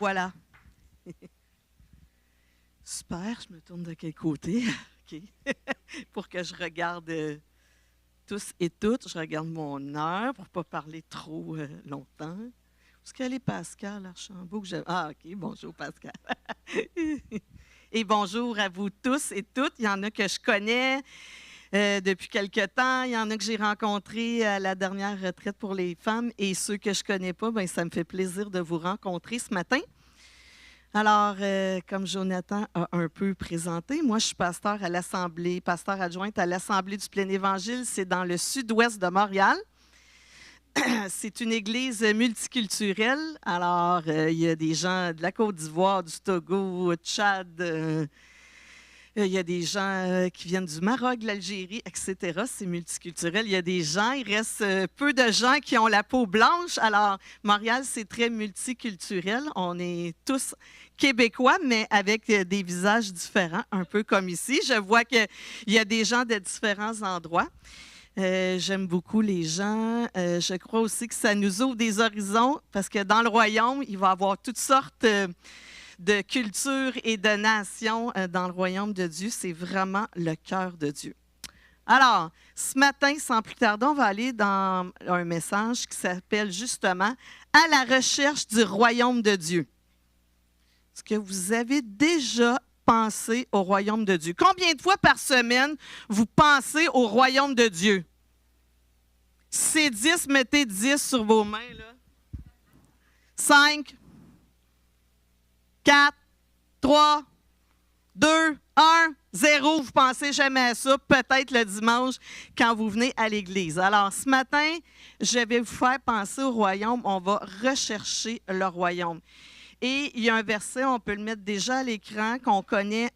Voilà. Super, je me tourne de quel côté? OK. Pour que je regarde tous et toutes, je regarde mon heure pour ne pas parler trop longtemps. Où est-ce qu'elle est, Pascal Archambault? Ah, OK, bonjour Pascal. Et bonjour à vous tous et toutes. Il y en a que je connais depuis quelque temps. Il y en a que j'ai rencontrés à la dernière retraite pour les femmes. Et ceux que je ne connais pas, bien, ça me fait plaisir de vous rencontrer ce matin. Alors, comme Jonathan a un peu présenté, moi, je suis pasteur à l'Assemblée, pasteur adjointe à l'Assemblée du Plein Évangile. C'est dans le sud-ouest de Montréal. C'est une église multiculturelle. Alors, il y a des gens de la Côte d'Ivoire, du Togo, du Tchad. Il y a des gens qui viennent du Maroc, de l'Algérie, etc. C'est multiculturel. Il y a des gens, il reste peu de gens qui ont la peau blanche. Alors, Montréal, c'est très multiculturel. On est tous québécois, mais avec des visages différents, un peu comme ici. Je vois qu'il y a des gens de différents endroits. J'aime beaucoup les gens. Je crois aussi que ça nous ouvre des horizons parce que dans le royaume, il va y avoir toutes sortes de cultures et de nations dans le royaume de Dieu. C'est vraiment le cœur de Dieu. Alors, ce matin, sans plus tarder, on va aller dans un message qui s'appelle justement « À la recherche du royaume de Dieu ». Est-ce que vous avez déjà pensé au royaume de Dieu? Combien de fois par semaine vous pensez au royaume de Dieu? C'est 10, mettez 10 sur vos mains. Là. 5, 4, 3, 2, 1, 0. Vous pensez jamais à ça, peut-être le dimanche quand vous venez à l'église. Alors, ce matin, je vais vous faire penser au royaume. On va rechercher le royaume. Et il y a un verset, on peut le mettre déjà à l'écran, qu'on connaît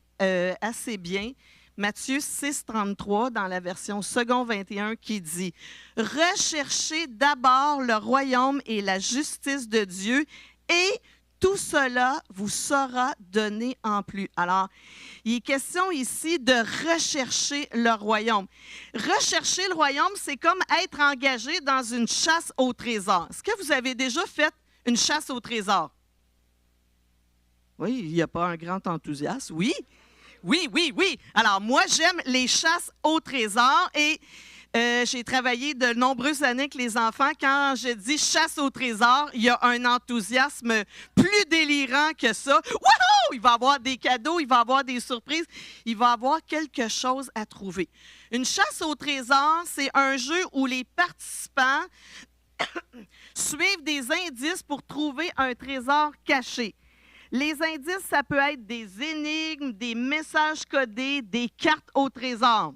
assez bien. Matthieu 6, 33, dans la version second 21, qui dit « Recherchez d'abord le royaume et la justice de Dieu, et tout cela vous sera donné en plus. » Alors, il est question ici de rechercher le royaume. Rechercher le royaume, c'est comme être engagé dans une chasse au trésor. Est-ce que vous avez déjà fait une chasse au trésor? Oui, il n'y a pas un grand enthousiasme. Oui, oui, oui, oui. Alors, moi, j'aime les chasses au trésor et j'ai travaillé de nombreuses années avec les enfants. Quand je dis chasse au trésor, il y a un enthousiasme plus délirant que ça. Wouhou! Il va y avoir des cadeaux, il va y avoir des surprises, il va y avoir quelque chose à trouver. Une chasse au trésor, c'est un jeu où les participants suivent des indices pour trouver un trésor caché. Les indices, ça peut être des énigmes, des messages codés, des cartes au trésor.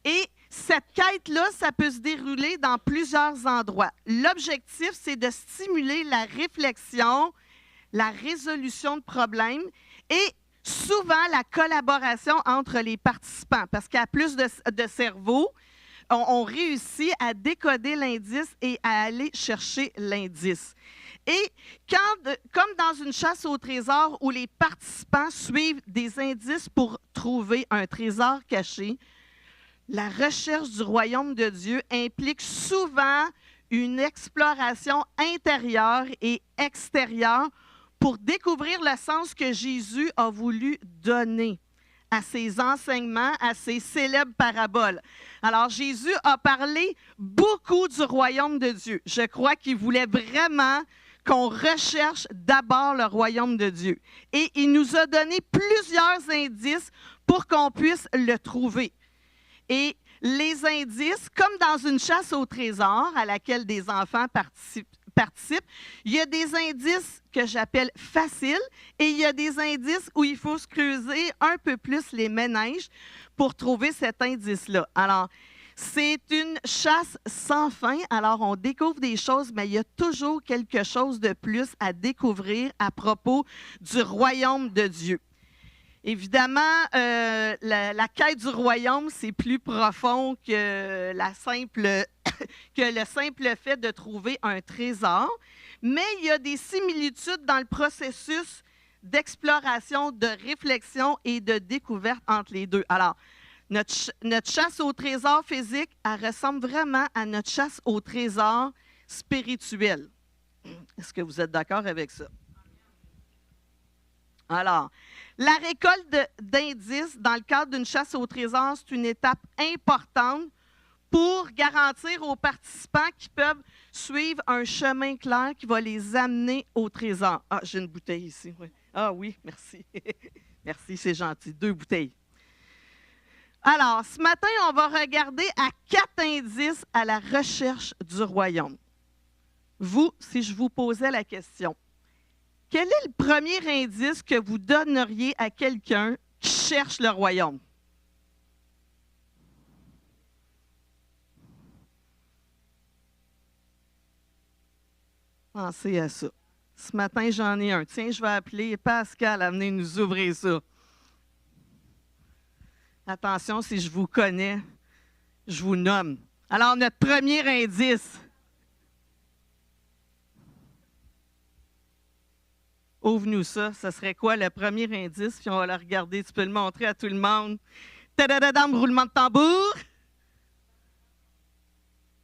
Et cette quête-là, ça peut se dérouler dans plusieurs endroits. L'objectif, c'est de stimuler la réflexion, la résolution de problèmes et souvent la collaboration entre les participants. Parce qu'à plus de cerveau, on réussit à décoder l'indice et à aller chercher l'indice. Et comme dans une chasse au trésor où les participants suivent des indices pour trouver un trésor caché, la recherche du royaume de Dieu implique souvent une exploration intérieure et extérieure pour découvrir le sens que Jésus a voulu donner à ses enseignements, à ses célèbres paraboles. Alors, Jésus a parlé beaucoup du royaume de Dieu. Je crois qu'il voulait vraiment qu'on recherche d'abord le royaume de Dieu. Et il nous a donné plusieurs indices pour qu'on puisse le trouver. Et les indices, comme dans une chasse au trésor à laquelle des enfants participent, il y a des indices que j'appelle faciles et il y a des indices où il faut se creuser un peu plus les méninges pour trouver cet indice-là. Alors, c'est une chasse sans fin. Alors, on découvre des choses, mais il y a toujours quelque chose de plus à découvrir à propos du royaume de Dieu. Évidemment, la quête du royaume, c'est plus profond que le simple fait de trouver un trésor, mais il y a des similitudes dans le processus d'exploration, de réflexion et de découverte entre les deux. Alors, notre chasse au trésor physique, elle ressemble vraiment à notre chasse au trésor spirituel. Est-ce que vous êtes d'accord avec ça? Alors, la récolte d'indices dans le cadre d'une chasse au trésor, c'est une étape importante pour garantir aux participants qu'ils peuvent suivre un chemin clair qui va les amener au trésor. Ah, j'ai une bouteille ici. Oui. Ah oui, merci. Merci, c'est gentil. 2 bouteilles. Alors, ce matin, on va regarder à 4 indices à la recherche du royaume. Vous, si je vous posais la question, quel est le premier indice que vous donneriez à quelqu'un qui cherche le royaume? Pensez à ça. Ce matin, j'en ai un. Tiens, je vais appeler Pascal à venir nous ouvrir ça. Attention, si je vous connais, je vous nomme. Alors, notre premier indice. Ouvre-nous ça. Ce serait quoi le premier indice? Puis on va le regarder. Tu peux le montrer à tout le monde. Tadadadam, roulement de tambour.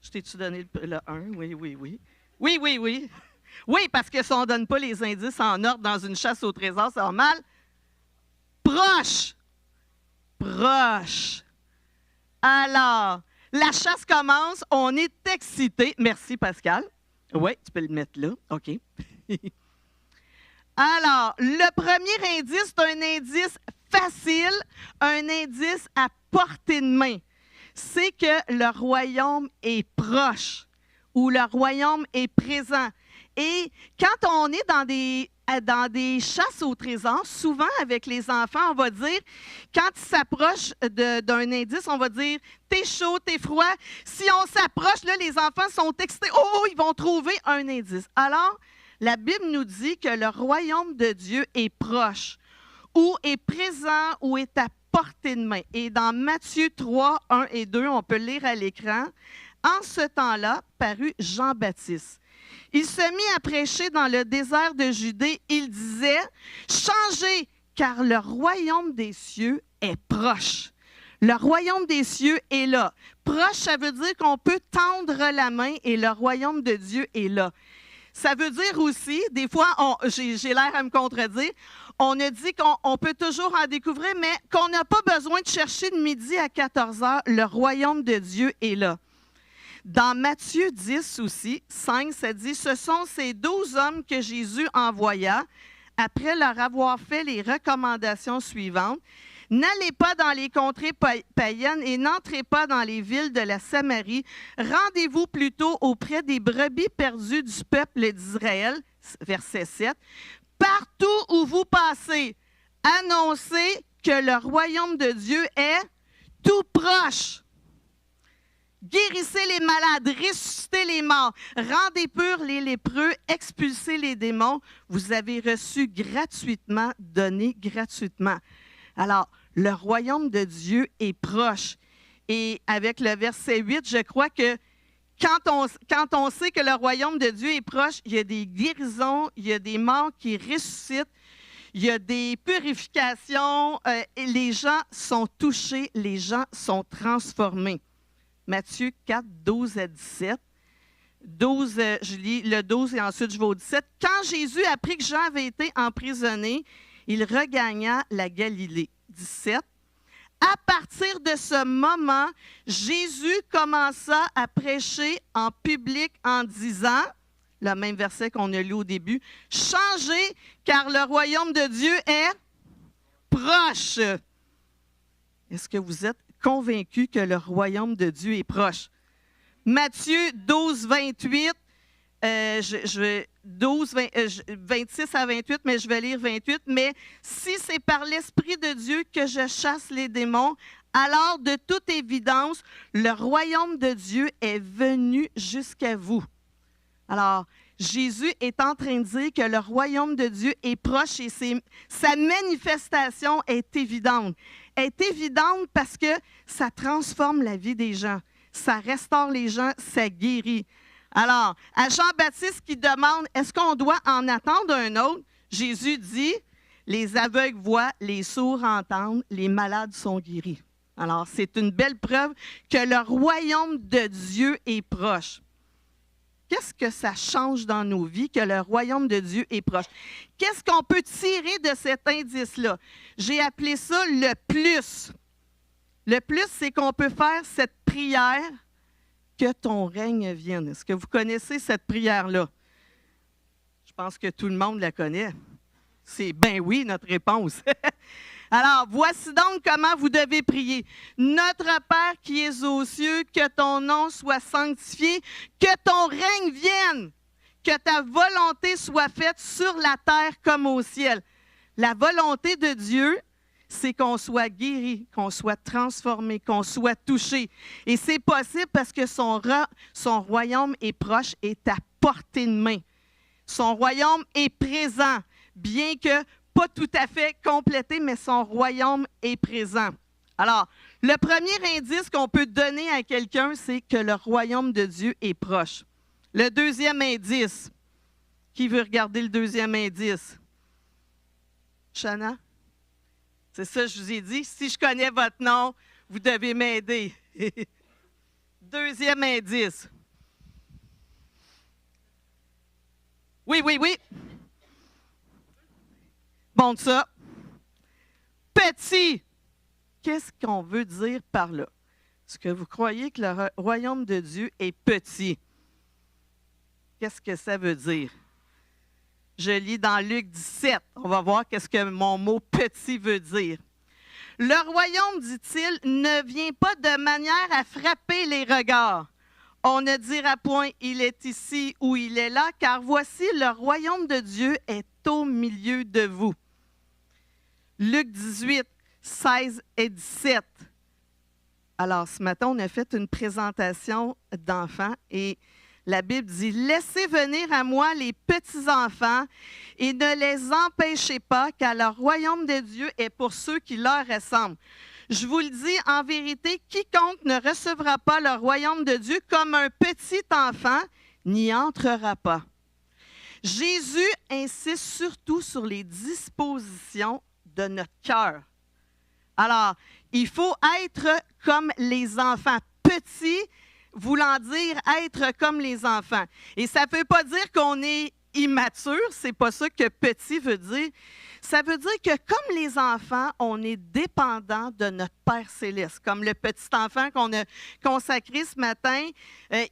Je t'ai-tu donné le 1? Oui, oui, oui. Oui, oui, oui. Oui, parce que si on ne donne pas les indices en ordre dans une chasse au trésor, c'est normal. Proche. Proche. Alors, la chasse commence. On est excité. Merci, Pascal. Oui, tu peux le mettre là. OK. Alors, le premier indice, c'est un indice facile, un indice à portée de main. C'est que le royaume est proche ou le royaume est présent. Et quand on est dans des chasses au trésor, souvent avec les enfants, on va dire, quand ils s'approchent d'un indice, on va dire, t'es chaud, t'es froid. Si on s'approche, là, les enfants sont excités. Oh, ils vont trouver un indice. Alors, la Bible nous dit que le royaume de Dieu est proche, ou est présent, ou est à portée de main. Et dans Matthieu 3, 1 et 2, on peut lire à l'écran, en ce temps-là, parut Jean-Baptiste. Il se mit à prêcher dans le désert de Judée. Il disait, « Changez, car le royaume des cieux est proche. » Le royaume des cieux est là. Proche, ça veut dire qu'on peut tendre la main et le royaume de Dieu est là. Ça veut dire aussi, des fois, j'ai l'air à me contredire, on a dit qu'on peut toujours en découvrir, mais qu'on n'a pas besoin de chercher de midi à 14 heures. Le royaume de Dieu est là. Dans Matthieu 10 aussi, 5, ça dit, « Ce sont ces 12 hommes que Jésus envoya après leur avoir fait les recommandations suivantes. N'allez pas dans les contrées païennes et n'entrez pas dans les villes de la Samarie. Rendez-vous plutôt auprès des brebis perdues du peuple d'Israël. » Verset 7. « Partout où vous passez, annoncez que le royaume de Dieu est tout proche. Guérissez les malades, ressuscitez les morts, rendez purs les lépreux, expulsez les démons. Vous avez reçu gratuitement, donné gratuitement. » Alors, le royaume de Dieu est proche. Et avec le verset 8, je crois que quand on sait que le royaume de Dieu est proche, il y a des guérisons, il y a des morts qui ressuscitent, il y a des purifications, et les gens sont touchés, les gens sont transformés. Matthieu 4, 12 à 17. 12, je lis le 12 et ensuite je vais au 17. « Quand Jésus apprit que Jean avait été emprisonné, il regagna la Galilée. » 17. « À partir de ce moment, Jésus commença à prêcher en public en disant, le même verset qu'on a lu au début, « Changez, car le royaume de Dieu est proche. » Est-ce que vous êtes convaincus que le royaume de Dieu est proche? Matthieu 12, 28, 26 à 28, mais je vais lire 28. « Mais si c'est par l'Esprit de Dieu que je chasse les démons, alors de toute évidence, le royaume de Dieu est venu jusqu'à vous. » Alors, Jésus est en train de dire que le royaume de Dieu est proche et sa manifestation est évidente. Elle est évidente parce que ça transforme la vie des gens. Ça restaure les gens, ça guérit. Alors, à Jean-Baptiste qui demande, est-ce qu'on doit en attendre un autre? Jésus dit, les aveugles voient, les sourds entendent, les malades sont guéris. Alors, c'est une belle preuve que le royaume de Dieu est proche. qu'est-ce que ça change dans nos vies que le royaume de Dieu est proche? Qu'est-ce qu'on peut tirer de cet indice-là? J'ai appelé ça le plus. Le plus, c'est qu'on peut faire cette prière, que ton règne vienne. Est-ce que vous connaissez cette prière-là? Je pense que tout le monde la connaît. C'est ben oui, notre réponse. Alors, voici donc comment vous devez prier. Notre Père qui es aux cieux, que ton nom soit sanctifié, que ton règne vienne, que ta volonté soit faite sur la terre comme au ciel. La volonté de Dieu, c'est qu'on soit guéri, qu'on soit transformé, qu'on soit touché. Et c'est possible parce que son royaume est proche, est à portée de main. Son royaume est présent, bien que pas tout à fait complété, mais son royaume est présent. Alors, le premier indice qu'on peut donner à quelqu'un, c'est que le royaume de Dieu est proche. Le deuxième indice. Qui veut regarder le deuxième indice? Chana? C'est ça, je vous ai dit. Si je connais votre nom, vous devez m'aider. Deuxième indice. Oui. Bon, ça. Petit. Qu'est-ce qu'on veut dire par là? Est-ce que vous croyez que le royaume de Dieu est petit? Qu'est-ce que ça veut dire? Je lis dans Luc 17. On va voir qu'est-ce que mon mot « petit » veut dire. Le royaume, dit-il, ne vient pas de manière à frapper les regards. On ne dira point « il est ici » ou « il est là », car voici, le royaume de Dieu est au milieu de vous. Luc 18, 16 et 17. Alors, ce matin, on a fait une présentation d'enfants et la Bible dit « Laissez venir à moi les petits-enfants et ne les empêchez pas, car le royaume de Dieu est pour ceux qui leur ressemblent. Je vous le dis en vérité, quiconque ne recevra pas le royaume de Dieu comme un petit enfant n'y entrera pas. » Jésus insiste surtout sur les dispositions de notre cœur. Alors, il faut être comme les enfants, petits, voulant dire être comme les enfants. Et ça ne veut pas dire qu'on est immature, c'est pas ça que petit veut dire. Ça veut dire que comme les enfants, on est dépendant de notre Père céleste. Comme le petit enfant qu'on a consacré ce matin,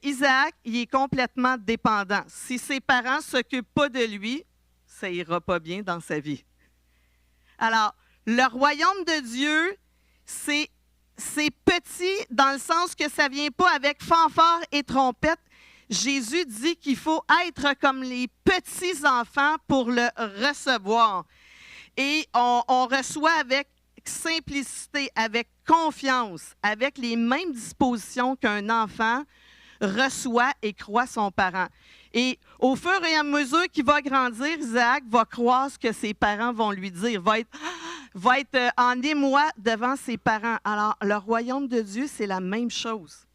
Isaac, il est complètement dépendant. Si ses parents ne s'occupent pas de lui, ça ira pas bien dans sa vie. Alors, le royaume de Dieu, c'est petit dans le sens que ça ne vient pas avec fanfare et trompette. Jésus dit qu'il faut être comme les petits-enfants pour le recevoir. Et on reçoit avec simplicité, avec confiance, avec les mêmes dispositions qu'un enfant reçoit et croit son parent. Et au fur et à mesure qu'il va grandir, Isaac va croire ce que ses parents vont lui dire, va être en émoi devant ses parents. Alors, le royaume de Dieu, c'est la même chose.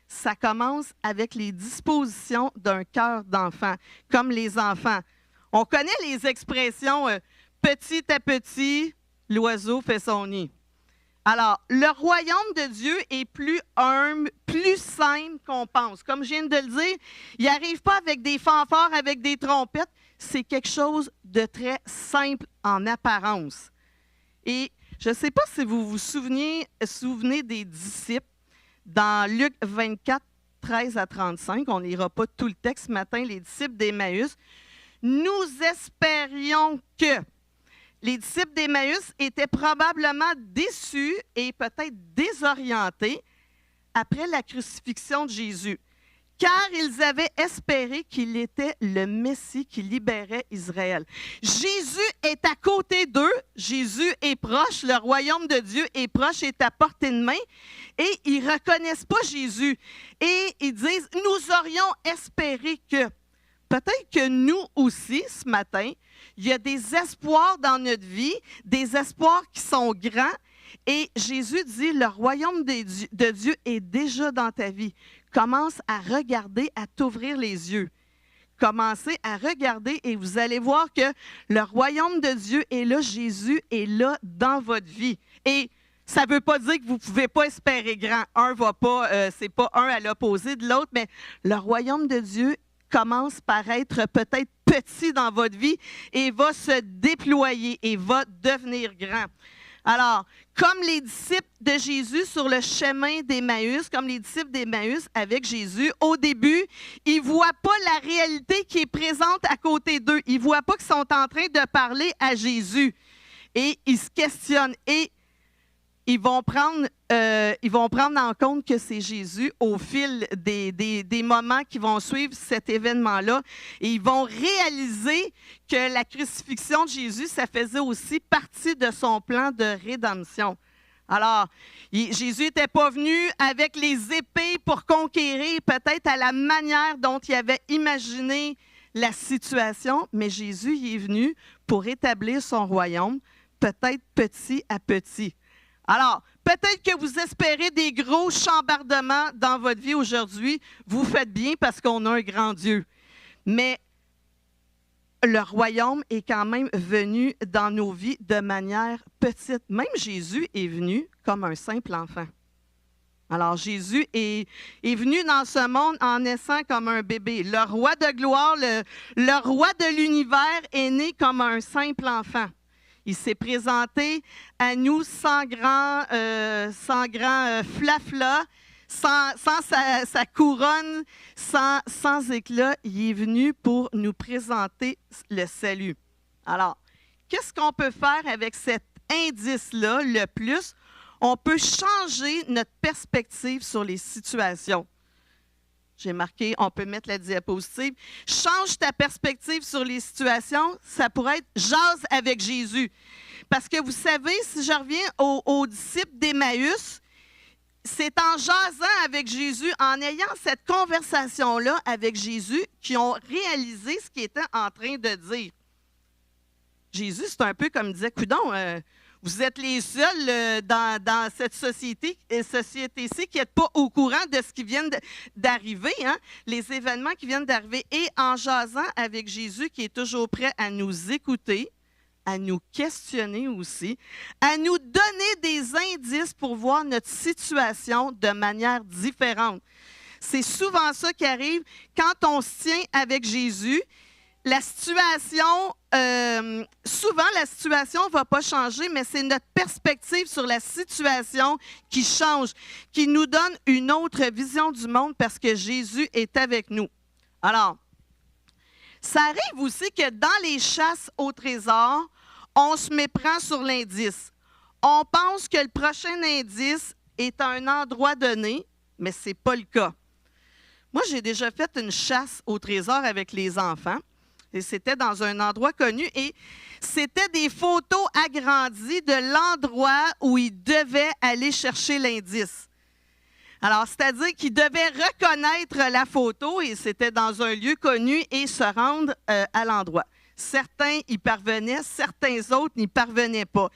Ça commence avec les dispositions d'un cœur d'enfant, comme les enfants. On connaît les expressions petit à petit, l'oiseau fait son nid. Alors, le royaume de Dieu est plus humble, plus simple qu'on pense. Comme je viens de le dire, il n'arrive pas avec des fanfares, avec des trompettes. C'est quelque chose de très simple en apparence. Et je ne sais pas si vous vous souvenez des disciples. Dans Luc 24, 13 à 35, on ne lira pas tout le texte ce matin, les disciples d'Emmaüs. Nous espérions que les disciples d'Emmaüs étaient probablement déçus et peut-être désorientés après la crucifixion de Jésus, car ils avaient espéré qu'il était le Messie qui libérait Israël. Jésus est à côté d'eux, Jésus est proche, le royaume de Dieu est proche, est à portée de main, et ils ne reconnaissent pas Jésus. Et ils disent, nous aurions espéré que, peut-être que nous aussi, ce matin, il y a des espoirs dans notre vie, des espoirs qui sont grands. Et Jésus dit, le royaume de Dieu est déjà dans ta vie. Commence à regarder, à t'ouvrir les yeux. Commencez à regarder et vous allez voir que le royaume de Dieu est là, Jésus est là dans votre vie. Et ça ne veut pas dire que vous ne pouvez pas espérer grand. Un va pas, c'est pas un à l'opposé de l'autre, mais le royaume de Dieu commence par être peut-être petit dans votre vie et va se déployer et va devenir grand. Alors, comme les disciples de Jésus sur le chemin d'Emmaüs, comme les disciples d'Emmaüs avec Jésus, au début, ils ne voient pas la réalité qui est présente à côté d'eux. Ils ne voient pas qu'ils sont en train de parler à Jésus. Et ils se questionnent et ils vont prendre en compte que c'est Jésus au fil des moments qui vont suivre cet événement-là. Et ils vont réaliser que la crucifixion de Jésus, ça faisait aussi partie de son plan de rédemption. Alors, Jésus n'était pas venu avec les épées pour conquérir, peut-être à la manière dont il avait imaginé la situation, mais Jésus il est venu pour établir son royaume, peut-être petit à petit. Alors, peut-être que vous espérez des gros chambardements dans votre vie aujourd'hui. Vous faites bien parce qu'on a un grand Dieu. Mais le royaume est quand même venu dans nos vies de manière petite. Même Jésus est venu comme un simple enfant. Alors, Jésus est venu dans ce monde en naissant comme un bébé. Le roi de gloire, le roi de l'univers est né comme un simple enfant. Il s'est présenté à nous sans grand flafla, sans sa couronne, sans éclat. Il est venu pour nous présenter le salut. Alors, qu'est-ce qu'on peut faire avec cet indice-là, le plus? On peut changer notre perspective sur les situations. J'ai marqué, on peut mettre la diapositive. Change ta perspective sur les situations. Ça pourrait être jase avec Jésus. Parce que vous savez, si je reviens aux disciples d'Emmaüs, c'est en jasant avec Jésus, en ayant cette conversation-là avec Jésus, qu'ils ont réalisé ce qu'il était en train de dire. Jésus, c'est un peu comme disait, coudonc, vous êtes les seuls dans cette société-ci qui n'êtes pas au courant de ce qui vient d'arriver, hein? Les événements qui viennent d'arriver. Et en jasant avec Jésus qui est toujours prêt à nous écouter, à nous questionner aussi, à nous donner des indices pour voir notre situation de manière différente. C'est souvent ça qui arrive quand on se tient avec Jésus. La situation, souvent la situation ne va pas changer, mais c'est notre perspective sur la situation qui change, qui nous donne une autre vision du monde parce que Jésus est avec nous. Alors, ça arrive aussi que dans les chasses au trésor, on se méprend sur l'indice. On pense que le prochain indice est à un endroit donné, mais ce n'est pas le cas. Moi, j'ai déjà fait une chasse au trésor avec les enfants. Et c'était dans un endroit connu et c'était des photos agrandies de l'endroit où ils devaient aller chercher l'indice. Alors, c'est-à-dire qu'ils devaient reconnaître la photo et c'était dans un lieu connu et se rendre à l'endroit. Certains y parvenaient, certains autres n'y parvenaient pas.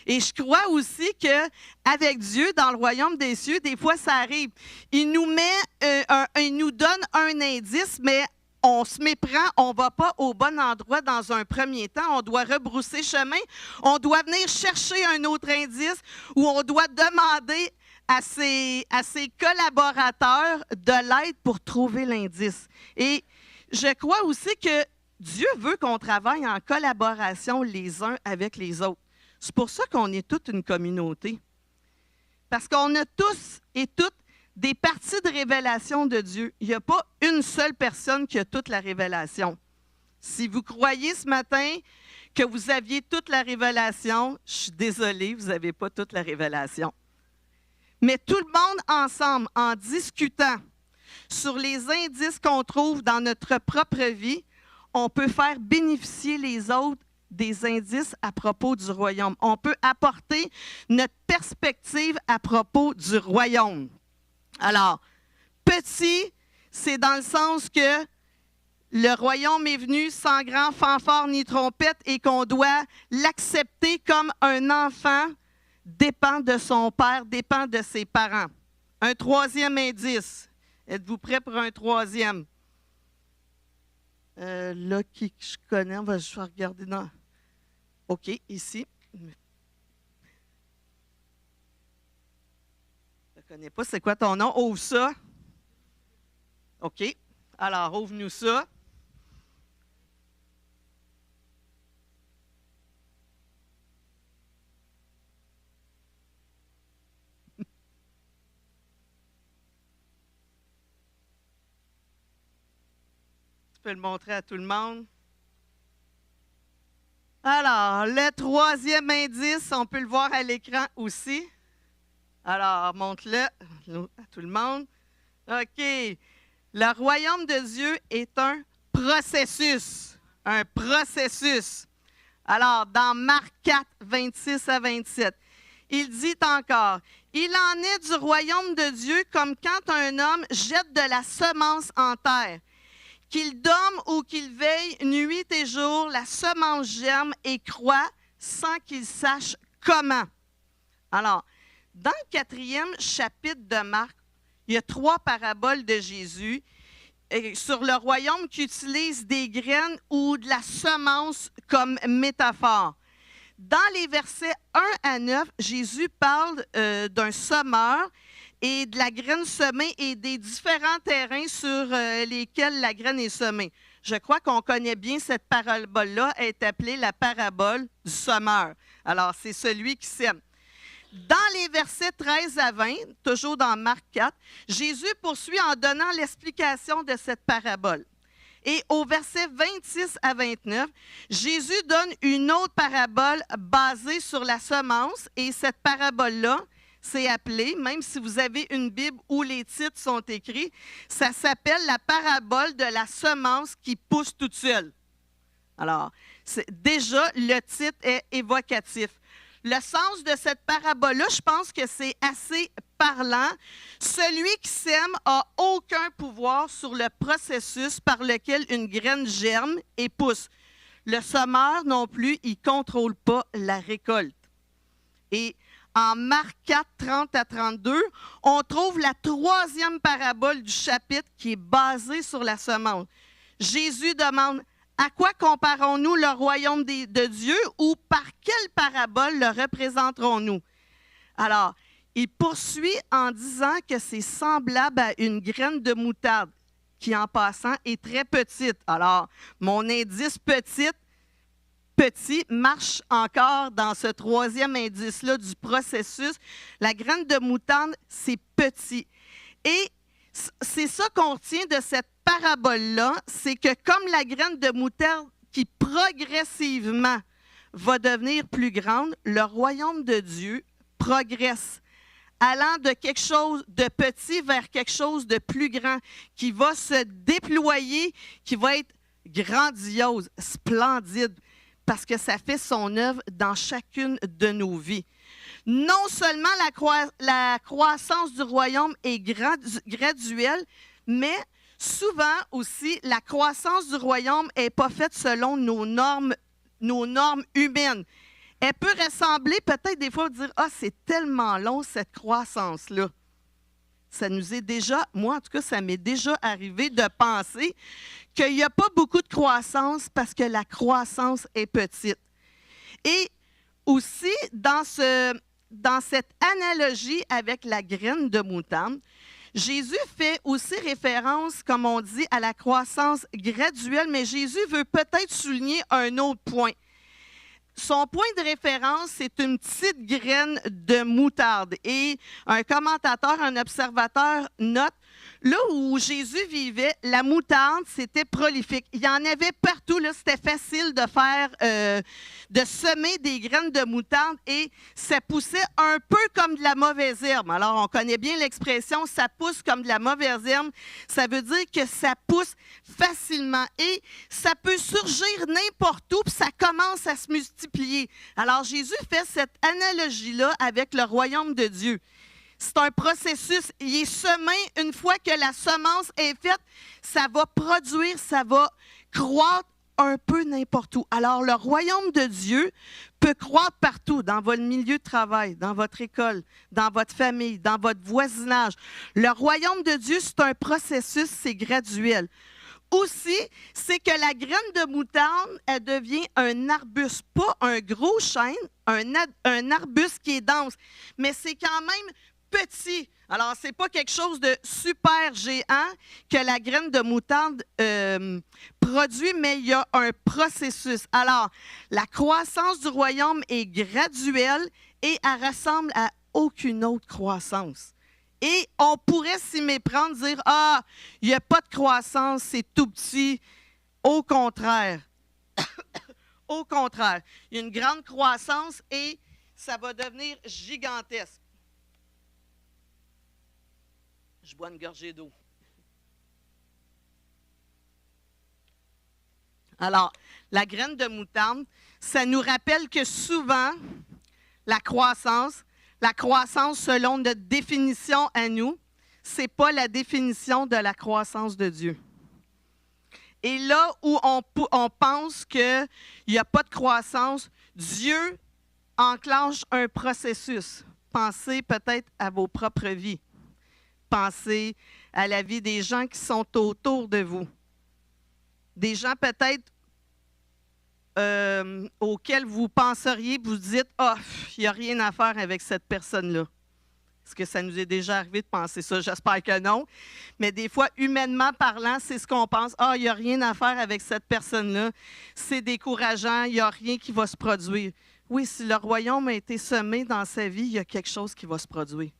Et je crois aussi qu'avec Dieu, dans le royaume des cieux, des fois, ça arrive. Il nous donne un indice, mais on se méprend, on ne va pas au bon endroit dans un premier temps. On doit rebrousser chemin. On doit venir chercher un autre indice ou on doit demander à ses collaborateurs de l'aide pour trouver l'indice. Et je crois aussi que Dieu veut qu'on travaille en collaboration les uns avec les autres. C'est pour ça qu'on est toute une communauté. Parce qu'on a tous et toutes des parties de révélation de Dieu. Il n'y a pas une seule personne qui a toute la révélation. Si vous croyez ce matin que vous aviez toute la révélation, je suis désolée, vous n'avez pas toute la révélation. Mais tout le monde ensemble, en discutant sur les indices qu'on trouve dans notre propre vie, on peut faire bénéficier les autres des indices à propos du royaume. On peut apporter notre perspective à propos du royaume. Alors, petit, c'est dans le sens que le royaume est venu sans grand fanfare ni trompette et qu'on doit l'accepter comme un enfant dépend de son père, dépend de ses parents. Un troisième indice. Êtes-vous prêts pour un troisième? Là, qui je connais, je vais regarder dans... OK, ici. Je ne connais pas, c'est quoi ton nom? Ouvre ça. OK. Alors, ouvre-nous ça. Tu peux le montrer à tout le monde. Alors, le troisième indice, on peut le voir à l'écran aussi. Alors, montre-le à tout le monde. OK. Le royaume de Dieu est un processus. Un processus. Alors, dans Marc 4, 26 à 27, il dit encore, « Il en est du royaume de Dieu comme quand un homme jette de la semence en terre. Qu'il dorme ou qu'il veille nuit et jour, la semence germe et croît sans qu'il sache comment. » Alors, dans le 4e chapitre de Marc, il y a 3 paraboles de Jésus sur le royaume qui utilise des graines ou de la semence comme métaphore. Dans les versets 1 à 9, Jésus parle d'un semeur et de la graine semée et des différents terrains sur lesquels la graine est semée. Je crois qu'on connaît bien cette parabole-là, elle est appelée la parabole du semeur. Alors, c'est celui qui sème. Dans les versets 13 à 20, toujours dans Marc 4, Jésus poursuit en donnant l'explication de cette parabole. Et au verset 26 à 29, Jésus donne une autre parabole basée sur la semence. Et cette parabole-là, c'est appelé, même si vous avez une Bible où les titres sont écrits, ça s'appelle la parabole de la semence qui pousse toute seule. Alors, déjà, le titre est évocatif. Le sens de cette parabole-là, je pense que c'est assez parlant. Celui qui sème n'a aucun pouvoir sur le processus par lequel une graine germe et pousse. Le semeur non plus, il ne contrôle pas la récolte. Et en Marc 4, 30 à 32, on trouve la 3e parabole du chapitre qui est basée sur la semence. Jésus demande, à quoi comparons-nous le royaume de Dieu ou par quelle parabole le représenterons-nous? Alors, il poursuit en disant que c'est semblable à une graine de moutarde qui, en passant, est très petite. Alors, mon indice petit marche encore dans ce 3e indice-là du processus. La graine de moutarde, c'est petit. Et c'est ça qu'on retient de cette parabole-là, c'est que comme la graine de moutarde qui progressivement va devenir plus grande, le royaume de Dieu progresse, allant de quelque chose de petit vers quelque chose de plus grand, qui va se déployer, qui va être grandiose, splendide, parce que ça fait son œuvre dans chacune de nos vies. Non seulement la croissance du royaume est graduelle, mais souvent aussi, la croissance du royaume n'est pas faite selon nos normes humaines. Elle peut ressembler peut-être des fois dire « Ah, c'est tellement long cette croissance-là ». Ça nous est déjà, moi en tout cas, ça m'est déjà arrivé de penser qu'il n'y a pas beaucoup de croissance parce que la croissance est petite. Et aussi, dans cette analogie avec la graine de moutarde, Jésus fait aussi référence, comme on dit, à la croissance graduelle, mais Jésus veut peut-être souligner un autre point. Son point de référence, c'est une petite graine de moutarde. Et un commentateur, un observateur note, là où Jésus vivait, la moutarde, c'était prolifique. Il y en avait partout, là, c'était facile de faire, de semer des graines de moutarde et ça poussait un peu comme de la mauvaise herbe. Alors, on connaît bien l'expression « ça pousse comme de la mauvaise herbe ». Ça veut dire que ça pousse facilement et ça peut surgir n'importe où puis ça commence à se multiplier. Alors, Jésus fait cette analogie-là avec le royaume de Dieu. C'est un processus, il est semé, une fois que la semence est faite, ça va produire, ça va croître un peu n'importe où. Alors, le royaume de Dieu peut croître partout, dans votre milieu de travail, dans votre école, dans votre famille, dans votre voisinage. Le royaume de Dieu, c'est un processus, c'est graduel. Aussi, c'est que la graine de moutarde, elle devient un arbuste, pas un gros chêne, un arbuste qui est dense, mais c'est quand même petit. Alors, ce n'est pas quelque chose de super géant que la graine de moutarde produit, mais il y a un processus. Alors, la croissance du royaume est graduelle et elle ressemble à aucune autre croissance. Et on pourrait s'y méprendre, dire « Ah, il n'y a pas de croissance, c'est tout petit. » Au contraire. Au contraire. Il y a une grande croissance et ça va devenir gigantesque. Je bois une gorgée d'eau. Alors, la graine de moutarde, ça nous rappelle que souvent, la croissance selon notre définition à nous, ce n'est pas la définition de la croissance de Dieu. Et là où on pense qu'il n'y a pas de croissance, Dieu enclenche un processus. Pensez peut-être à vos propres vies. Pensez à la vie des gens qui sont autour de vous. Des gens peut-être auxquels vous penseriez, vous dites « Ah, il n'y a rien à faire avec cette personne-là. » Est-ce que ça nous est déjà arrivé de penser ça? J'espère que non. Mais des fois, humainement parlant, c'est ce qu'on pense. « Ah, il n'y a rien à faire avec cette personne-là. C'est décourageant, il n'y a rien qui va se produire. » Oui, si le royaume a été semé dans sa vie, il y a quelque chose qui va se produire.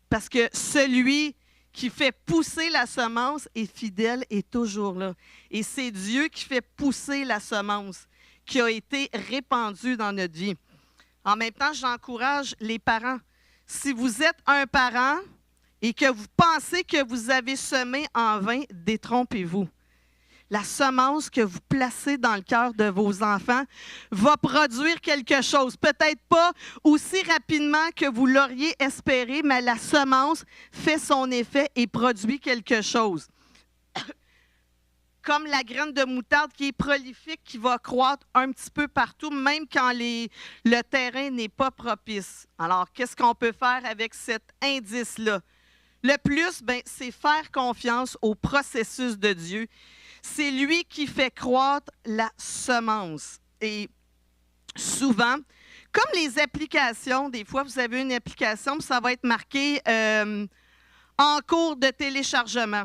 Parce que celui qui fait pousser la semence est fidèle et toujours là. Et c'est Dieu qui fait pousser la semence qui a été répandue dans notre vie. En même temps, j'encourage les parents. Si vous êtes un parent et que vous pensez que vous avez semé en vain, détrompez-vous. La semence que vous placez dans le cœur de vos enfants va produire quelque chose. Peut-être pas aussi rapidement que vous l'auriez espéré, mais la semence fait son effet et produit quelque chose. Comme la graine de moutarde qui est prolifique, qui va croître un petit peu partout, même quand le terrain n'est pas propice. Alors, qu'est-ce qu'on peut faire avec cet indice-là? Le plus, c'est faire confiance au processus de Dieu. C'est lui qui fait croître la semence. Et souvent, comme les applications, des fois, vous avez une application, ça va être marqué en cours de téléchargement.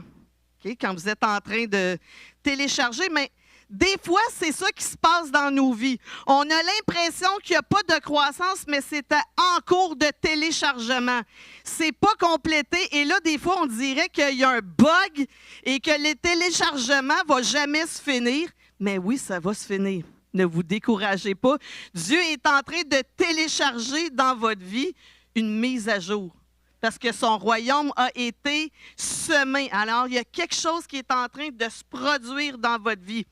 Okay? Quand vous êtes en train de télécharger, mais des fois, c'est ça qui se passe dans nos vies. On a l'impression qu'il n'y a pas de croissance, mais c'est en cours de téléchargement. C'est pas complété. Et là, des fois, on dirait qu'il y a un bug et que le téléchargement ne va jamais se finir. Mais oui, ça va se finir. Ne vous découragez pas. Dieu est en train de télécharger dans votre vie une mise à jour. Parce que son royaume a été semé. Alors, il y a quelque chose qui est en train de se produire dans votre vie.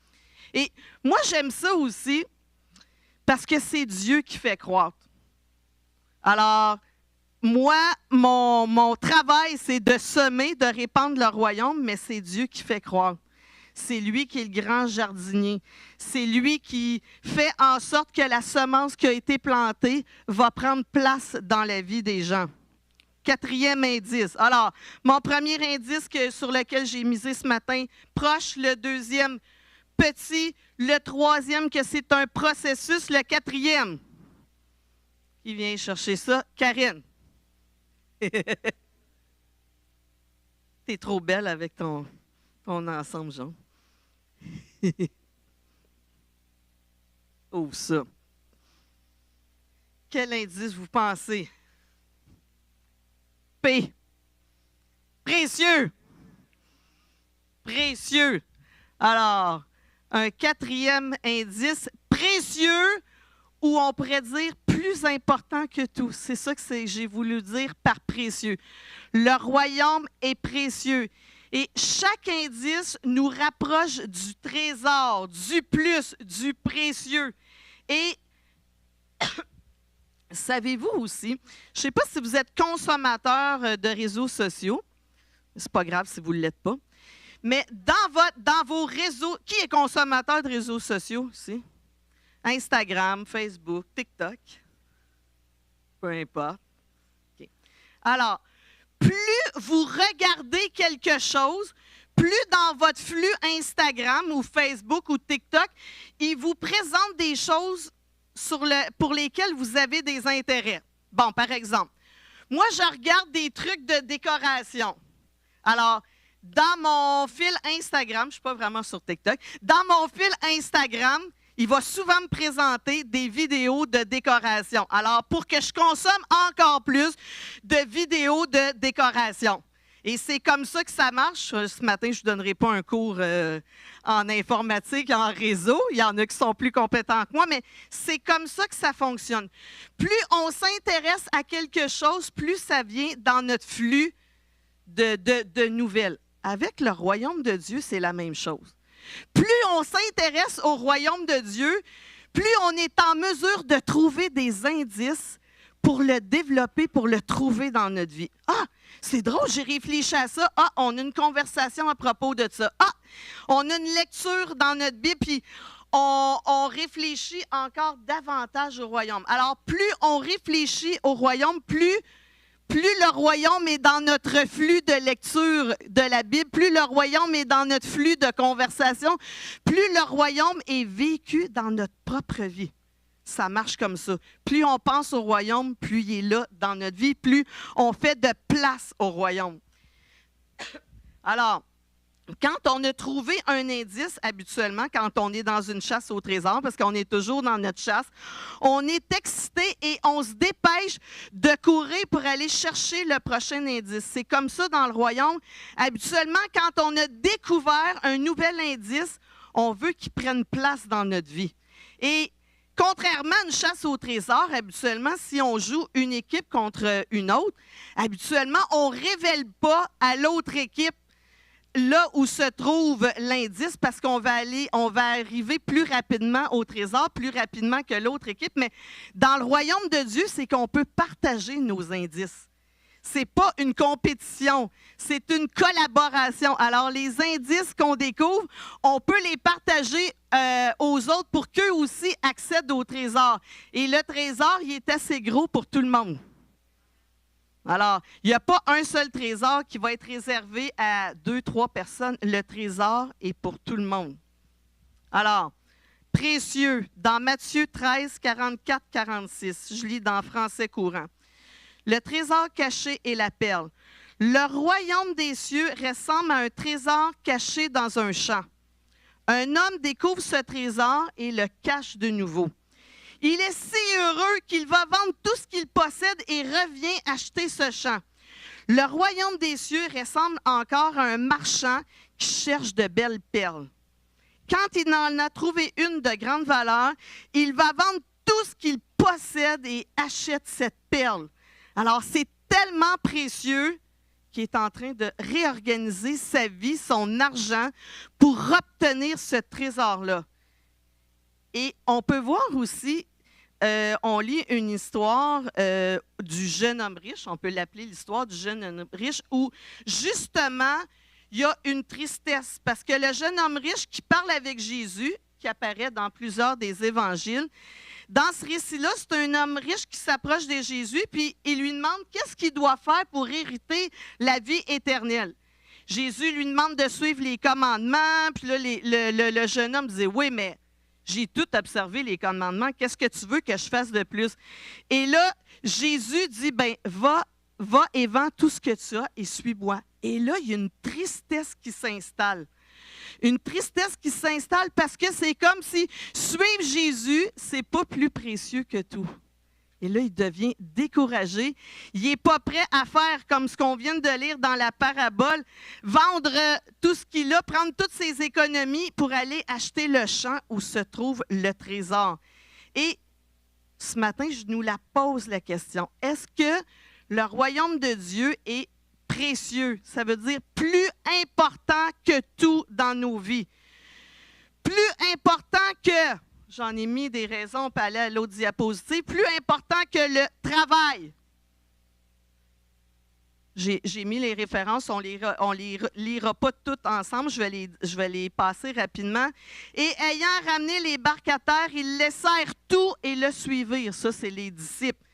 Et moi, j'aime ça aussi parce que c'est Dieu qui fait croître. Alors, moi, mon travail, c'est de semer, de répandre le royaume, mais c'est Dieu qui fait croître. C'est lui qui est le grand jardinier. C'est lui qui fait en sorte que la semence qui a été plantée va prendre place dans la vie des gens. 4e indice. Alors, mon premier indice sur lequel j'ai misé ce matin, proche. Le 2e, petit. Le 3e, que c'est un processus. Le 4e, qui vient chercher ça? Karine. T'es trop belle avec ton ensemble jaune. Oh, ça. Quel indice vous pensez? P. Précieux. Précieux. Alors, un 4e indice, précieux, ou on pourrait dire plus important que tout. C'est ça que j'ai voulu dire par précieux. Le royaume est précieux. Et chaque indice nous rapproche du trésor, du plus, du précieux. Et savez-vous aussi, je ne sais pas si vous êtes consommateur de réseaux sociaux, c'est pas grave si vous ne l'êtes pas, mais dans vos réseaux, qui est consommateur de réseaux sociaux ici? Instagram, Facebook, TikTok, peu importe. Okay. Alors, plus vous regardez quelque chose, plus dans votre flux Instagram ou Facebook ou TikTok, il vous présente des choses pour lesquelles vous avez des intérêts. Bon, par exemple, Moi, je regarde des trucs de décoration. Alors, dans mon fil Instagram, je ne suis pas vraiment sur TikTok, dans mon fil Instagram, il va souvent me présenter des vidéos de décoration. Alors, pour que je consomme encore plus de vidéos de décoration. Et c'est comme ça que ça marche. Ce matin, je ne vous donnerai pas un cours en informatique, en réseau. Il y en a qui sont plus compétents que moi, mais c'est comme ça que ça fonctionne. Plus on s'intéresse à quelque chose, plus ça vient dans notre flux de nouvelles. Avec le royaume de Dieu, c'est la même chose. Plus on s'intéresse au royaume de Dieu, plus on est en mesure de trouver des indices pour le développer, pour le trouver dans notre vie. Ah, c'est drôle, j'ai réfléchi à ça. Ah, on a une conversation à propos de ça. Ah, on a une lecture dans notre Bible, puis on réfléchit encore davantage au royaume. Alors, plus on réfléchit au royaume, plus le royaume est dans notre flux de lecture de la Bible, plus le royaume est dans notre flux de conversation, plus le royaume est vécu dans notre propre vie. Ça marche comme ça. Plus on pense au royaume, plus il est là dans notre vie, plus on fait de place au royaume. Alors, quand on a trouvé un indice, habituellement, quand on est dans une chasse au trésor, parce qu'on est toujours dans notre chasse, on est excité et on se dépêche de courir pour aller chercher le prochain indice. C'est comme ça dans le royaume. Habituellement, quand on a découvert un nouvel indice, on veut qu'il prenne place dans notre vie. Et contrairement à une chasse au trésor, habituellement, si on joue une équipe contre une autre, habituellement, on ne révèle pas à l'autre équipe là où se trouve l'indice parce qu'on va arriver plus rapidement au trésor, plus rapidement que l'autre équipe. Mais dans le royaume de Dieu, c'est qu'on peut partager nos indices. Ce n'est pas une compétition, c'est une collaboration. Alors, les indices qu'on découvre, on peut les partager aux autres pour qu'eux aussi accèdent au trésor. Et le trésor, il est assez gros pour tout le monde. Alors, il n'y a pas un seul trésor qui va être réservé à 2-3 personnes. Le trésor est pour tout le monde. Alors, précieux, dans Matthieu 13, 44-46, je lis dans français courant. Le trésor caché est la perle. Le royaume des cieux ressemble à un trésor caché dans un champ. Un homme découvre ce trésor et le cache de nouveau. Il est si heureux qu'il va vendre tout ce qu'il possède et revient acheter ce champ. Le royaume des cieux ressemble encore à un marchand qui cherche de belles perles. Quand il en a trouvé une de grande valeur, il va vendre tout ce qu'il possède et achète cette perle. Alors, c'est tellement précieux qu'il est en train de réorganiser sa vie, son argent, pour obtenir ce trésor-là. Et on peut voir aussi, on lit une histoire du jeune homme riche, on peut l'appeler l'histoire du jeune homme riche, où justement, il y a une tristesse, parce que le jeune homme riche qui parle avec Jésus, qui apparaît dans plusieurs des évangiles, dans ce récit-là, c'est un homme riche qui s'approche de Jésus, puis il lui demande qu'est-ce qu'il doit faire pour hériter la vie éternelle. Jésus lui demande de suivre les commandements, puis là, le jeune homme disait « Oui, mais j'ai tout observé, les commandements, qu'est-ce que tu veux que je fasse de plus? » Et là, Jésus dit « Bien, va et vends tout ce que tu as et suis-moi. » Et là, il y a une tristesse qui s'installe. Une tristesse qui s'installe parce que c'est comme si suivre Jésus, c'est pas plus précieux que tout. Et là, il devient découragé. Il n'est pas prêt à faire comme ce qu'on vient de lire dans la parabole, vendre tout ce qu'il a, prendre toutes ses économies pour aller acheter le champ où se trouve le trésor. Et ce matin, je nous la pose la question. Est-ce que le royaume de Dieu est précieux? Ça veut dire plus important que tout dans nos vies. Plus important que, j'en ai mis des raisons, on peut aller à l'autre diapositive, plus important que le travail. J'ai mis les références, on les lira pas toutes ensemble, je vais les passer rapidement. Et ayant ramené les barques à terre, ils laissèrent tout et le suivirent. Ça, c'est les disciples.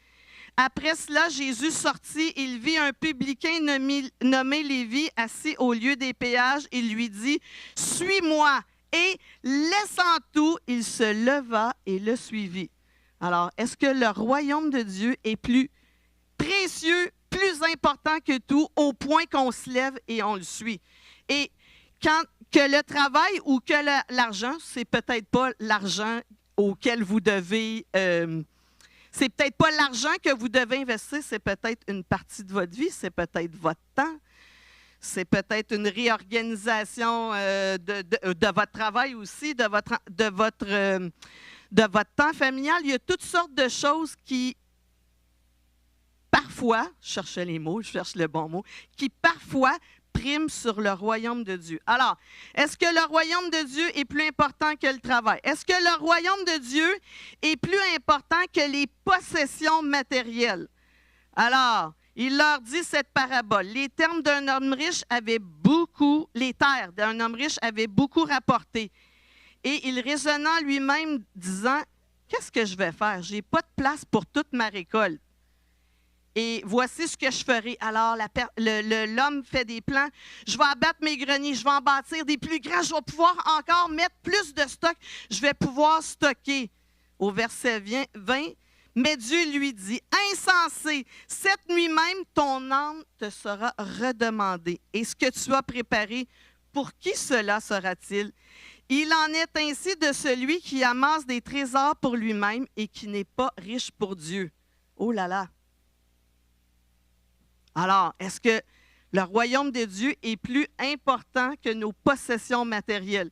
Après cela, Jésus sortit, il vit un publicain nommé Lévi assis au lieu des péages. Il lui dit, « Suis-moi » et laissant tout, il se leva et le suivit. Alors, est-ce que le royaume de Dieu est plus précieux, plus important que tout, au point qu'on se lève et on le suit. Et quand que le travail ou que l'argent, c'est peut-être pas l'argent auquel vous devez... c'est peut-être pas l'argent que vous devez investir, c'est peut-être une partie de votre vie, c'est peut-être votre temps, c'est peut-être une réorganisation de votre travail aussi, de votre temps familial. Il y a toutes sortes de choses qui, parfois, je cherchais les mots, je cherche le bon mot, qui parfois priment sur le royaume de Dieu. Alors, est-ce que le royaume de Dieu est plus important que le travail? Est-ce que le royaume de Dieu est plus important que les possessions matérielles? Alors, il leur dit cette parabole. Les terres d'un homme riche avaient beaucoup rapporté. Et il raisonna en lui-même, disant, « Qu'est-ce que je vais faire? Je n'ai pas de place pour toute ma récolte. Et voici ce que je ferai. » Alors, l'homme fait des plans. « Je vais abattre mes greniers, je vais en bâtir des plus grands, je vais pouvoir encore mettre plus de stock, je vais pouvoir stocker. » Au verset 20, mais Dieu lui dit, « Insensé, cette nuit même, ton âme te sera redemandée. Et ce que tu as préparé, pour qui cela sera-t-il? Il en est ainsi de celui qui amasse des trésors pour lui-même et qui n'est pas riche pour Dieu. » Oh là là! Alors, est-ce que le royaume de Dieu est plus important que nos possessions matérielles?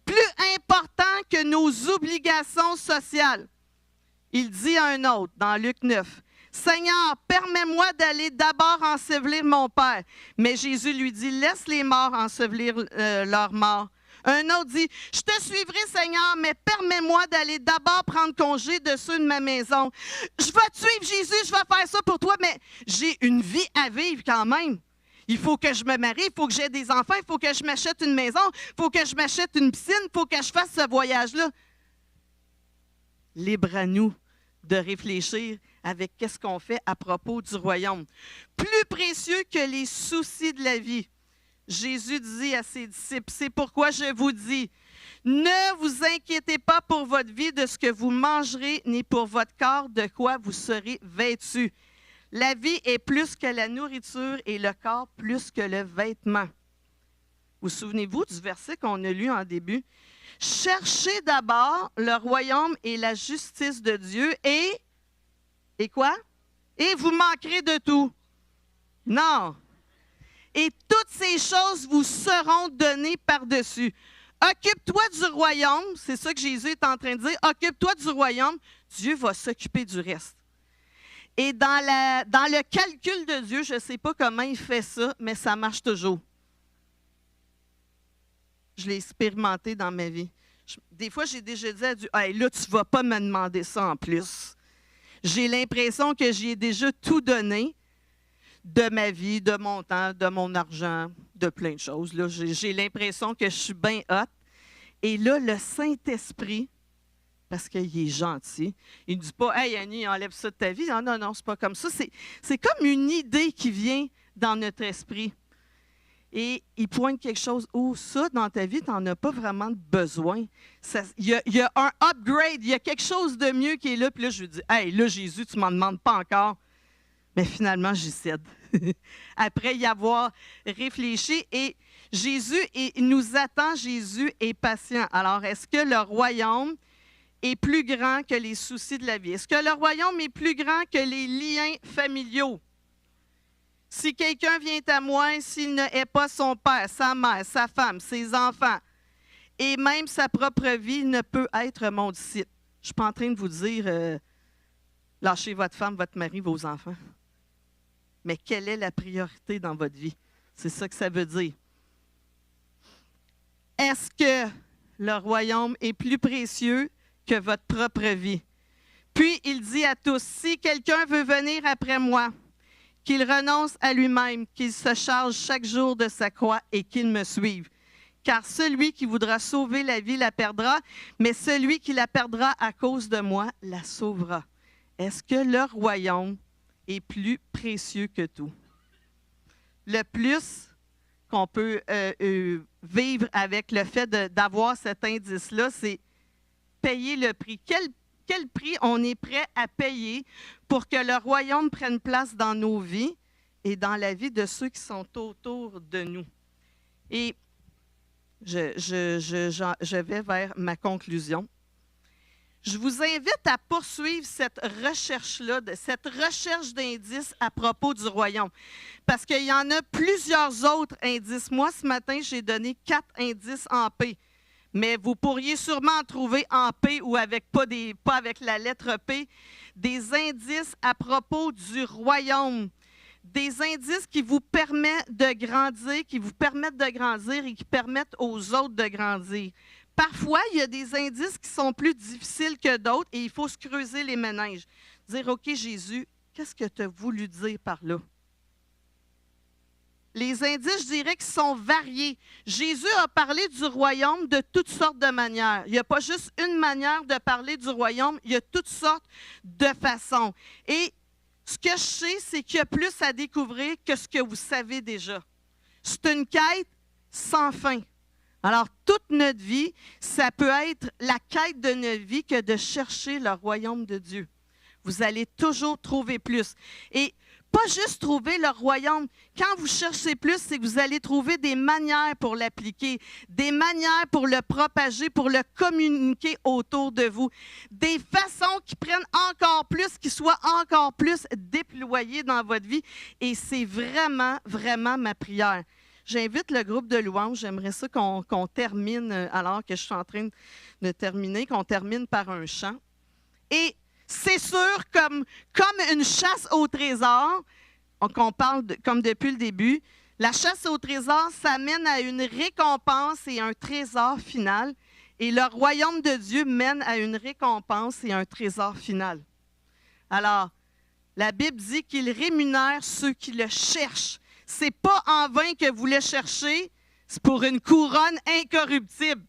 Plus important que nos obligations sociales? Il dit à un autre, dans Luc 9, « Seigneur, permets-moi d'aller d'abord ensevelir mon père. » Mais Jésus lui dit, « Laisse les morts ensevelir leurs morts. » Un autre dit, « Je te suivrai, Seigneur, mais permets-moi d'aller d'abord prendre congé de ceux de ma maison. Je vais te suivre, Jésus, je vais faire ça pour toi, mais j'ai une vie à vivre quand même. Il faut que je me marie, il faut que j'aie des enfants, il faut que je m'achète une maison, il faut que je m'achète une piscine, il faut que je fasse ce voyage-là. » Libre à nous de réfléchir avec qu'est-ce qu'on fait à propos du royaume. Plus précieux que les soucis de la vie. Jésus dit à ses disciples, « C'est pourquoi je vous dis, ne vous inquiétez pas pour votre vie de ce que vous mangerez, ni pour votre corps de quoi vous serez vêtus. La vie est plus que la nourriture et le corps plus que le vêtement. » Vous souvenez-vous du verset qu'on a lu en début? « Cherchez d'abord le royaume et la justice de Dieu et quoi? Et vous manquerez de tout. » Non. « Et toutes ces choses vous seront données par-dessus. » Occupe-toi du royaume, c'est ça que Jésus est en train de dire. Occupe-toi du royaume, Dieu va s'occuper du reste. Et dans le calcul de Dieu, je ne sais pas comment il fait ça, mais ça marche toujours. Je l'ai expérimenté dans ma vie. Des fois, j'ai déjà dit à Dieu, « Hey, là, tu ne vas pas me demander ça en plus. » J'ai l'impression que j'y ai déjà tout donné de ma vie, de mon temps, de mon argent, de plein de choses. Là, j'ai l'impression que je suis bien hot. Et là, le Saint-Esprit, parce qu'il est gentil, il ne dit pas « Hey, Annie, enlève ça de ta vie. » Non, non, non, c'est pas comme ça. C'est comme une idée qui vient dans notre esprit. Et il pointe quelque chose. Oh, ça, dans ta vie, tu n'en as pas vraiment besoin. Il y a un upgrade, il y a quelque chose de mieux qui est là. Puis là, je lui dis, hey, là, Jésus, tu ne m'en demandes pas encore. Mais finalement, j'y cède. Après y avoir réfléchi. Et Jésus, il nous attend, Jésus est patient. Alors, est-ce que le royaume est plus grand que les soucis de la vie? Est-ce que le royaume est plus grand que les liens familiaux? Si quelqu'un vient à moi, s'il ne hait pas son père, sa mère, sa femme, ses enfants, et même sa propre vie, ne peut être mon disciple. Je ne suis pas en train de vous dire, lâchez votre femme, votre mari, vos enfants. Mais quelle est la priorité dans votre vie? C'est ça que ça veut dire. Est-ce que le royaume est plus précieux que votre propre vie? Puis il dit à tous, si quelqu'un veut venir après moi, qu'il renonce à lui-même, qu'il se charge chaque jour de sa croix et qu'il me suive. Car celui qui voudra sauver la vie la perdra, mais celui qui la perdra à cause de moi la sauvera. Est-ce que le royaume est plus précieux que tout? Le plus qu'on peut vivre avec le fait d'avoir cet indice-là, c'est payer le prix. quel prix on est prêt à payer pour que le royaume prenne place dans nos vies et dans la vie de ceux qui sont autour de nous. Et je vais vers ma conclusion. Je vous invite à poursuivre cette recherche-là, cette recherche d'indices à propos du royaume. Parce qu'il y en a plusieurs autres indices. Moi, ce matin, j'ai donné 4 indices en P. Mais vous pourriez sûrement en trouver en P ou avec pas avec la lettre P, des indices à propos du royaume. Des indices qui vous permettent de grandir, et qui permettent aux autres de grandir. Parfois, il y a des indices qui sont plus difficiles que d'autres et il faut se creuser les méninges. Dire, OK, Jésus, qu'est-ce que tu as voulu dire par là? Les indices, je dirais, qui sont variés. Jésus a parlé du royaume de toutes sortes de manières. Il n'y a pas juste une manière de parler du royaume, il y a toutes sortes de façons. Et ce que je sais, c'est qu'il y a plus à découvrir que ce que vous savez déjà. C'est une quête sans fin. Alors, toute notre vie, ça peut être la quête de notre vie que de chercher le royaume de Dieu. Vous allez toujours trouver plus. Et pas juste trouver le royaume. Quand vous cherchez plus, c'est que vous allez trouver des manières pour l'appliquer, des manières pour le propager, pour le communiquer autour de vous, des façons qui prennent encore plus, qui soient encore plus déployées dans votre vie. Et c'est vraiment, vraiment ma prière. J'invite le groupe de louanges. J'aimerais ça qu'on termine, alors que je suis en train de terminer, qu'on termine par un chant. Et c'est sûr, comme une chasse au trésor, qu'on parle comme depuis le début, la chasse au trésor, ça mène à une récompense et un trésor final. Et le royaume de Dieu mène à une récompense et un trésor final. Alors, la Bible dit qu'il rémunère ceux qui le cherchent. Ce n'est pas en vain que vous le cherchez, c'est pour une couronne incorruptible.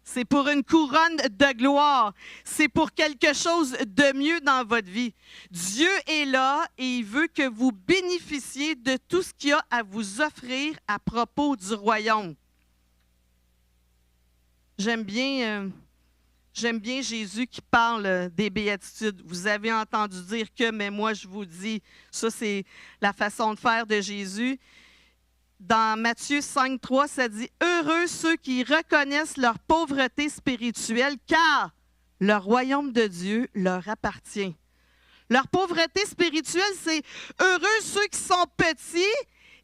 C'est pour une couronne de gloire. C'est pour quelque chose de mieux dans votre vie. Dieu est là et il veut que vous bénéficiez de tout ce qu'il y a à vous offrir à propos du royaume. J'aime bien Jésus qui parle des béatitudes. Vous avez entendu dire que, mais moi je vous dis, ça c'est la façon de faire de Jésus. Dans Matthieu 5,3, ça dit « Heureux ceux qui reconnaissent leur pauvreté spirituelle, car le royaume de Dieu leur appartient. » Leur pauvreté spirituelle, c'est « Heureux ceux qui sont petits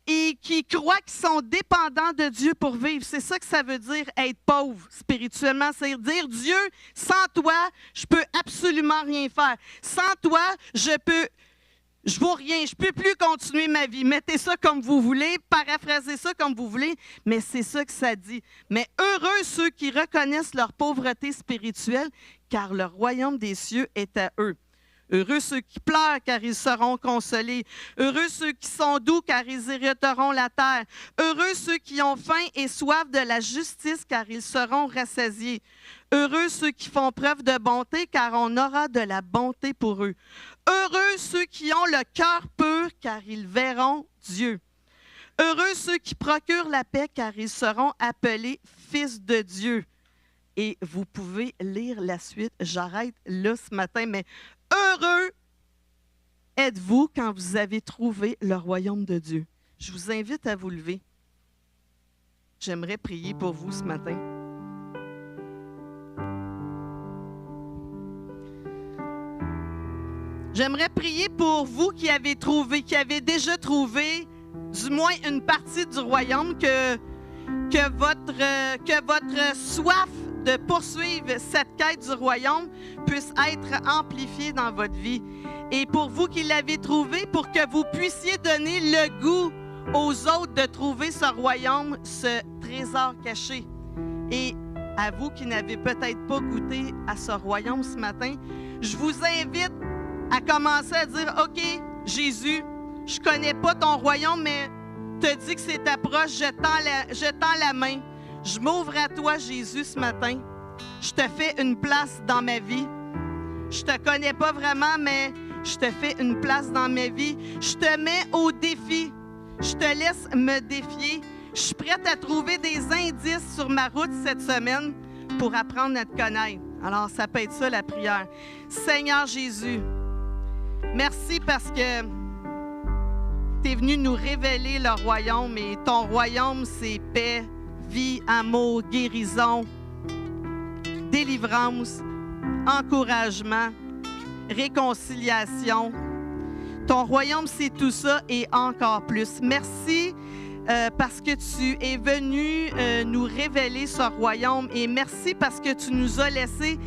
et qui croient qu'ils sont dépendants de Dieu pour vivre. » C'est ça que ça veut dire être pauvre spirituellement. C'est dire « Dieu, sans toi, je peux absolument rien faire. Sans toi, je vaux rien, je ne peux plus continuer ma vie. » Mettez ça comme vous voulez, paraphrasez ça comme vous voulez, mais c'est ça que ça dit. Mais heureux ceux qui reconnaissent leur pauvreté spirituelle, car le royaume des cieux est à eux. Heureux ceux qui pleurent, car ils seront consolés. Heureux ceux qui sont doux, car ils hériteront la terre. Heureux ceux qui ont faim et soif de la justice, car ils seront rassasiés. Heureux ceux qui font preuve de bonté, car on aura de la bonté pour eux. Heureux ceux qui ont le cœur pur, car ils verront Dieu. Heureux ceux qui procurent la paix, car ils seront appelés fils de Dieu. Et vous pouvez lire la suite. J'arrête là ce matin, mais heureux êtes-vous quand vous avez trouvé le royaume de Dieu. Je vous invite à vous lever. J'aimerais prier pour vous ce matin. J'aimerais prier pour vous qui avez déjà trouvé du moins une partie du royaume, que votre soif de poursuivre cette quête du royaume puisse être amplifiée dans votre vie. Et pour vous qui l'avez trouvé, pour que vous puissiez donner le goût aux autres de trouver ce royaume, ce trésor caché. Et à vous qui n'avez peut-être pas goûté à ce royaume ce matin, je vous invite à commencer à dire, OK, Jésus, je ne connais pas ton royaume, mais tu as dit que c'est ta proche, je tends la main. Je m'ouvre à toi, Jésus, ce matin. Je te fais une place dans ma vie. Je ne te connais pas vraiment, mais je te fais une place dans ma vie. Je te mets au défi. Je te laisse me défier. Je suis prête à trouver des indices sur ma route cette semaine pour apprendre à te connaître. Alors, ça peut être ça, la prière. Seigneur Jésus, merci parce que tu es venu nous révéler le royaume et ton royaume, c'est paix, vie, amour, guérison, délivrance, encouragement, réconciliation. Ton royaume, c'est tout ça et encore plus. Merci parce que tu es venu nous révéler ce royaume et merci parce que tu nous as laissé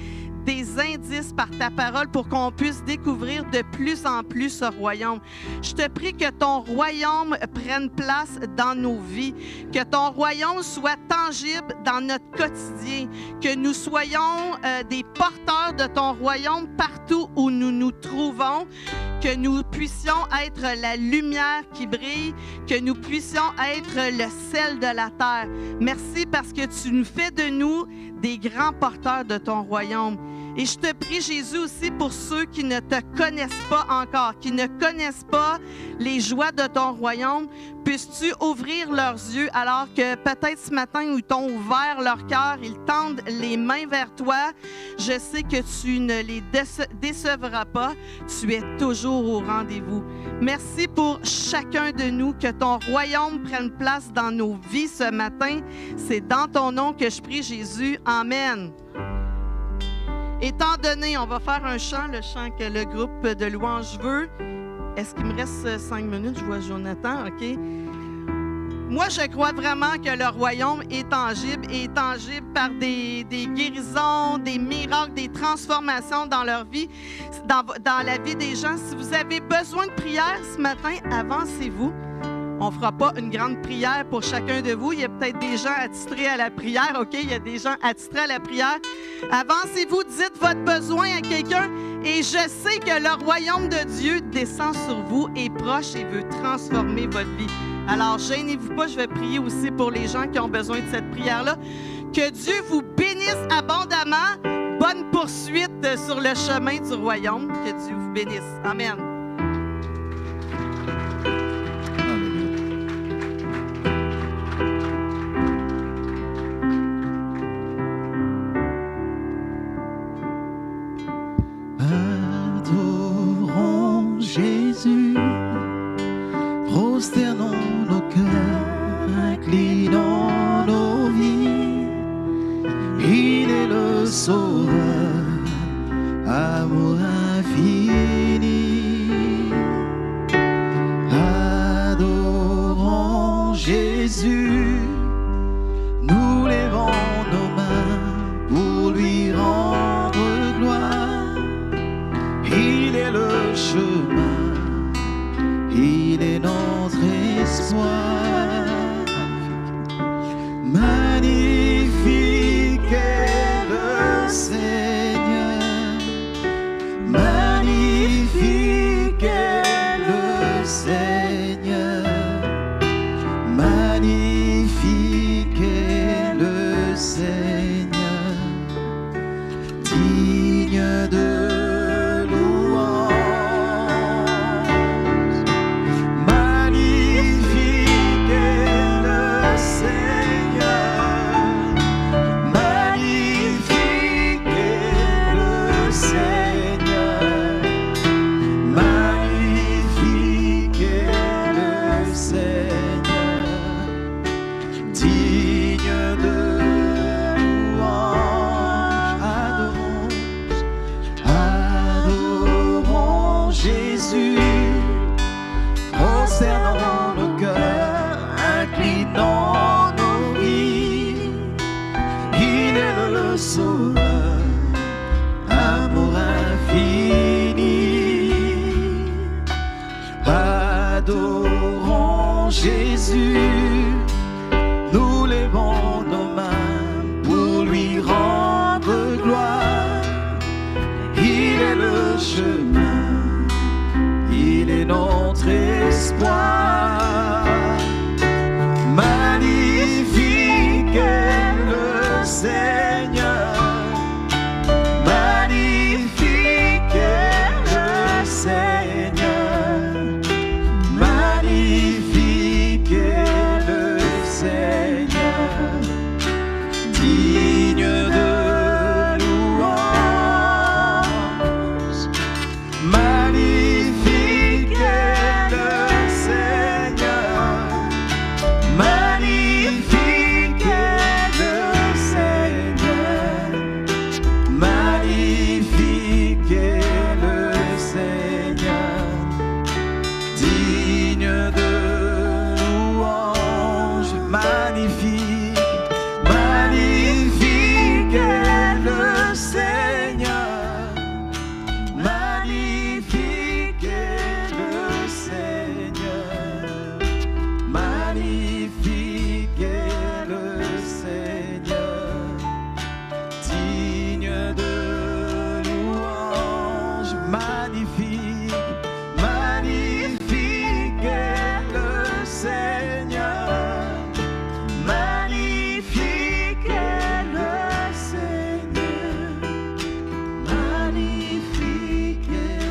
des indices par ta parole pour qu'on puisse découvrir de plus en plus ce royaume. Je te prie que ton royaume prenne place dans nos vies, que ton royaume soit tangible dans notre quotidien, que nous soyons des porteurs de ton royaume partout où nous nous trouvons, que nous puissions être la lumière qui brille, que nous puissions être le sel de la terre. Merci parce que tu nous fais de nous des grands porteurs de ton royaume. Et je te prie, Jésus, aussi pour ceux qui ne te connaissent pas encore, qui ne connaissent pas les joies de ton royaume, puisses-tu ouvrir leurs yeux alors que peut-être ce matin où ils t'ont ouvert leur cœur, ils tendent les mains vers toi. Je sais que tu ne les décevras pas. Tu es toujours au rendez-vous. Merci pour chacun de nous, que ton royaume prenne place dans nos vies ce matin. C'est dans ton nom que je prie, Jésus. Amen. Étant donné, on va faire un chant, le chant que le groupe de louanges veut. Est-ce qu'il me reste 5 minutes? Je vois Jonathan, OK. Moi, je crois vraiment que le royaume est tangible par des guérisons, des miracles, des transformations dans leur vie, dans la vie des gens. Si vous avez besoin de prière ce matin, avancez-vous. On ne fera pas une grande prière pour chacun de vous. Il y a peut-être des gens attitrés à la prière, OK? Il y a des gens attitrés à la prière. Avancez-vous, dites votre besoin à quelqu'un. Et je sais que le royaume de Dieu descend sur vous, est proche et veut transformer votre vie. Alors, gênez-vous pas, je vais prier aussi pour les gens qui ont besoin de cette prière-là. Que Dieu vous bénisse abondamment. Bonne poursuite sur le chemin du royaume. Que Dieu vous bénisse. Amen. Jésus, prosternons nos cœurs, inclinons nos vies. Il est le Sauveur, amour infini. Adorons Jésus, nous lèvons nos mains pour lui rendre gloire. Il est le chemin, il est notre espoir. Magnifique est le Seigneur, magnifique est le Seigneur, magnifique est le Seigneur, digne de magnifique est le Seigneur, magnifique est le Seigneur, magnifique est le Seigneur, digne de louange. magnifique, magnifique est